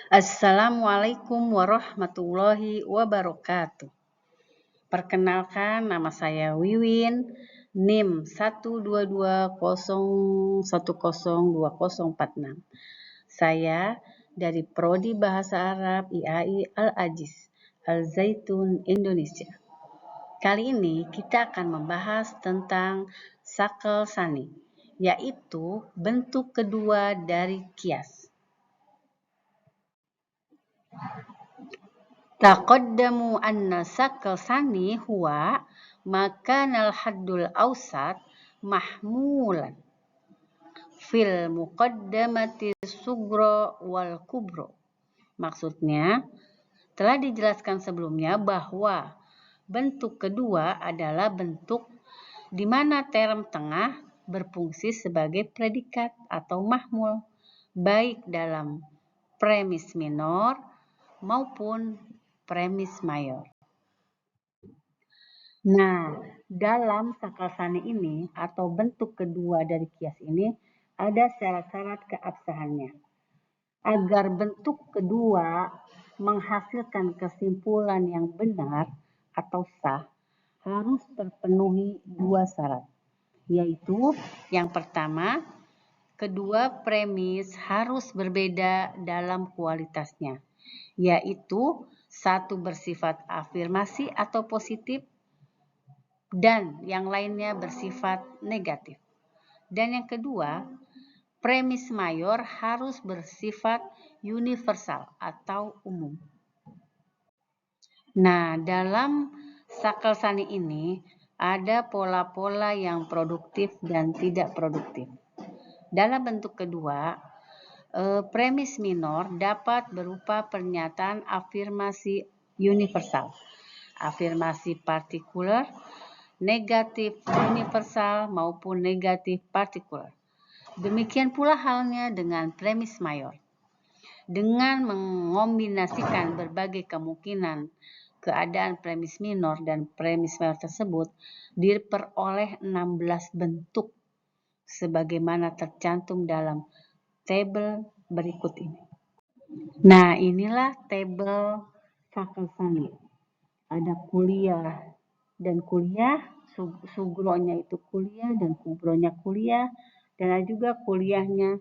Assalamualaikum warahmatullahi wabarakatuh. Perkenalkan, nama saya Wiwin, NIM 12201020046. Saya dari Prodi Bahasa Arab IAI Al-Ajiz, Al-Zaitun, Indonesia. Kali ini kita akan membahas tentang Shakl Thani, yaitu bentuk kedua dari kias. Taqaddamu anna shakl thani huwa makanal haddul awsat mahmulan fil muqaddamati sugra wal kubro. Maksudnya, telah dijelaskan sebelumnya bahwa bentuk kedua adalah bentuk di mana term tengah berfungsi sebagai predikat atau mahmul, baik dalam premis minor maupun premis mayor. Nah, dalam Shakl Thani ini atau bentuk kedua dari kias ini ada syarat-syarat keabsahannya. Agar bentuk kedua menghasilkan kesimpulan yang benar atau sah, harus terpenuhi dua syarat, yaitu yang pertama, kedua premis harus berbeda dalam kualitasnya, yaitu satu bersifat afirmasi atau positif dan yang lainnya bersifat negatif. Dan yang kedua, premis mayor harus bersifat universal atau umum. Nah, dalam Shakl Thani ini ada pola-pola yang produktif dan tidak produktif. Dalam bentuk kedua, premis minor dapat berupa pernyataan afirmasi universal, afirmasi partikular, negatif universal maupun negatif partikular. Demikian pula halnya dengan premis mayor. Dengan mengombinasikan berbagai kemungkinan keadaan premis minor dan premis mayor tersebut, diperoleh 16 bentuk sebagaimana tercantum dalam tabel berikut ini. Nah, inilah tabel Shakl Thani. Ada kuliah dan kuliah, sugronya itu kuliah dan kubronya kuliah, dan ada juga kuliahnya,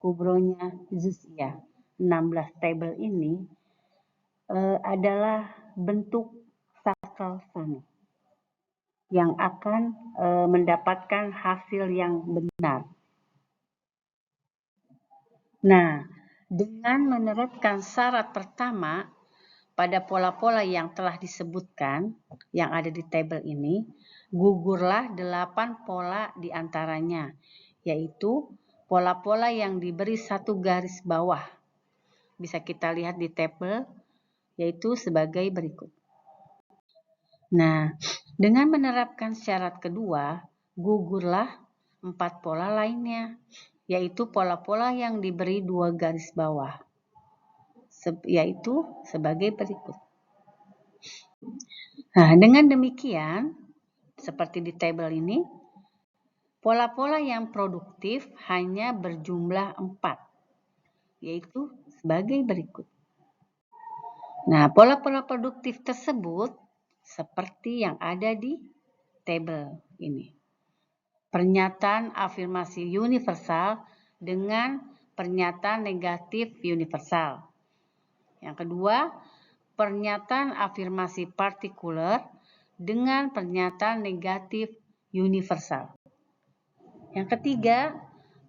kubronya juz'iyah. 16 tabel ini adalah bentuk Shakl Thani yang akan mendapatkan hasil yang benar. Nah, dengan menerapkan syarat pertama pada pola-pola yang telah disebutkan yang ada di tabel ini, gugurlah 8 pola di antaranya, yaitu pola-pola yang diberi satu garis bawah. Bisa kita lihat di tabel, yaitu sebagai berikut. Nah, dengan menerapkan syarat kedua, gugurlah 4 pola lainnya, yaitu pola-pola yang diberi 2 garis bawah, yaitu sebagai berikut. Nah, dengan demikian, seperti di tabel ini, pola-pola yang produktif hanya berjumlah 4, yaitu sebagai berikut. Nah, pola-pola produktif tersebut seperti yang ada di tabel ini. Pernyataan afirmasi universal dengan pernyataan negatif universal. Yang kedua, pernyataan afirmasi partikular dengan pernyataan negatif universal. Yang ketiga,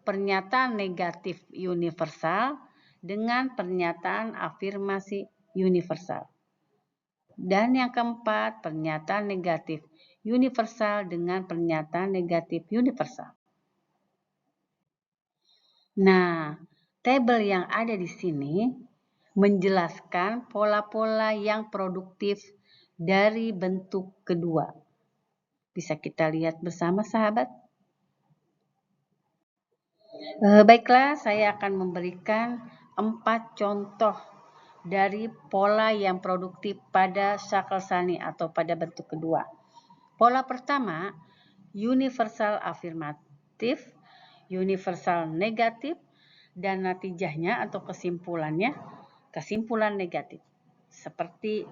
pernyataan negatif universal dengan pernyataan afirmasi universal. Dan yang keempat, pernyataan negatif universal dengan pernyataan negatif universal. Nah, tabel yang ada di sini menjelaskan pola-pola yang produktif dari bentuk kedua. Bisa kita lihat bersama, sahabat? Baiklah, saya akan memberikan 4 contoh dari pola yang produktif pada Shakl Thani atau pada bentuk kedua. Pola pertama, universal afirmatif, universal negatif, dan natijahnya atau kesimpulannya kesimpulan negatif. Seperti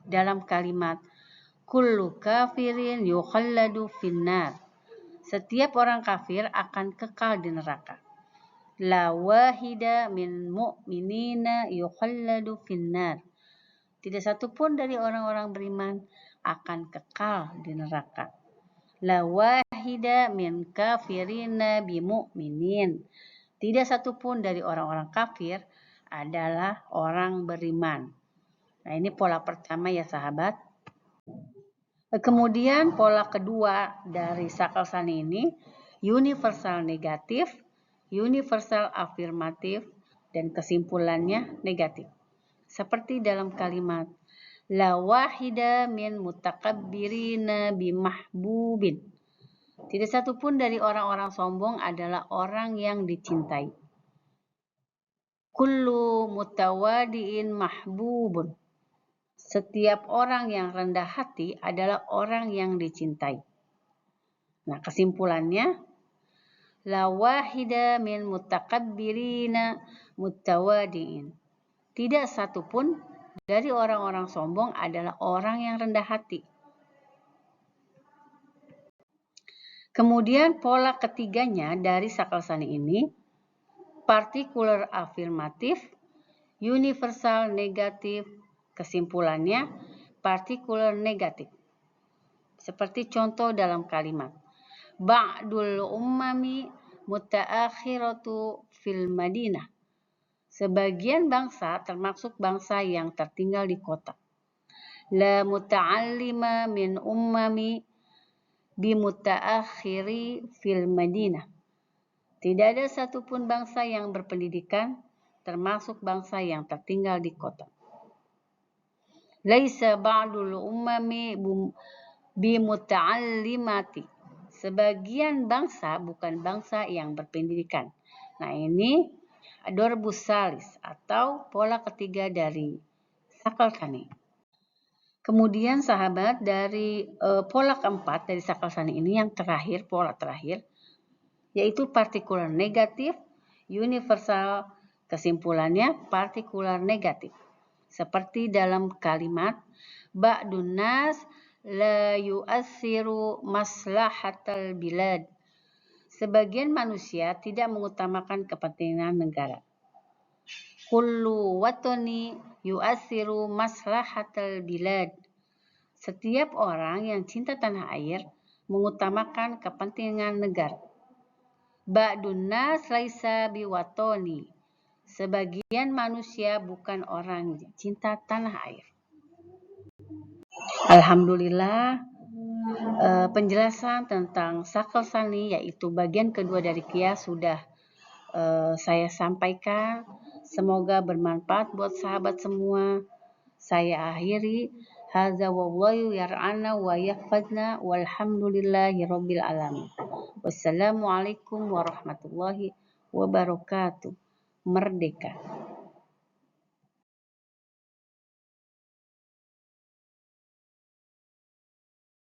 dalam kalimat kullu kafirin yukhalladu finnar. Setiap orang kafir akan kekal di neraka. La wahida min mu'minina yukhalladu finnar. Tidak satu pun dari orang-orang beriman akan kekal di neraka. La wahida min kafirina bimu'minin. Tidak satu pun dari orang-orang kafir adalah orang beriman. Nah, ini pola pertama ya sahabat. Kemudian pola kedua dari Sakalsani ini universal negatif, universal afirmatif, dan kesimpulannya negatif. Seperti dalam kalimat la wahida min mutakabbirina bimahbubin. Tidak satu pun dari orang-orang sombong adalah orang yang dicintai. Kullu mutawadiin mahbubun. Setiap orang yang rendah hati adalah orang yang dicintai. Nah, kesimpulannya la wahida min mutakabbirina mutawadiin. Tidak satu pun dari orang-orang sombong adalah orang yang rendah hati. Kemudian pola ketiganya dari Sakalsani ini, partikular afirmatif, universal negatif, kesimpulannya partikular negatif. Seperti contoh dalam kalimat, ba'dul ummami mutaakhiratu fil Madinah. Sebagian bangsa termasuk bangsa yang tertinggal di kota. La muta'allima min ummami bimutaakhiri fil Madinah. Tidak ada satupun bangsa yang berpendidikan, termasuk bangsa yang tertinggal di kota. Laisa ba'dul ummami bimuta'allimati. Sebagian bangsa bukan bangsa yang berpendidikan. Nah, ini dorbus salis atau pola ketiga dari Sakalsani. Kemudian sahabat dari pola keempat dari Sakalsani ini yang terakhir, pola terakhir, yaitu partikular negatif, universal, kesimpulannya partikular negatif. Seperti dalam kalimat ba'dun nas la yu'assiru maslahatal bilad. Sebagian manusia tidak mengutamakan kepentingan negara. Kullu watani yu'assiru maslahatal bilad. Setiap orang yang cinta tanah air mengutamakan kepentingan negara. Ba'dun nas laisa biwatoni. Sebagian manusia bukan orang yang cinta tanah air. Alhamdulillah, penjelasan tentang Sakalsani yaitu bagian kedua dari Qiyas sudah saya sampaikan. Semoga bermanfaat buat sahabat semua. Saya akhiri. Hadza wallahu yar'ana wa yahfazna walhamdulillahi rabbil alamin. Wassalamualaikum warahmatullahi wabarakatuh. Merdeka.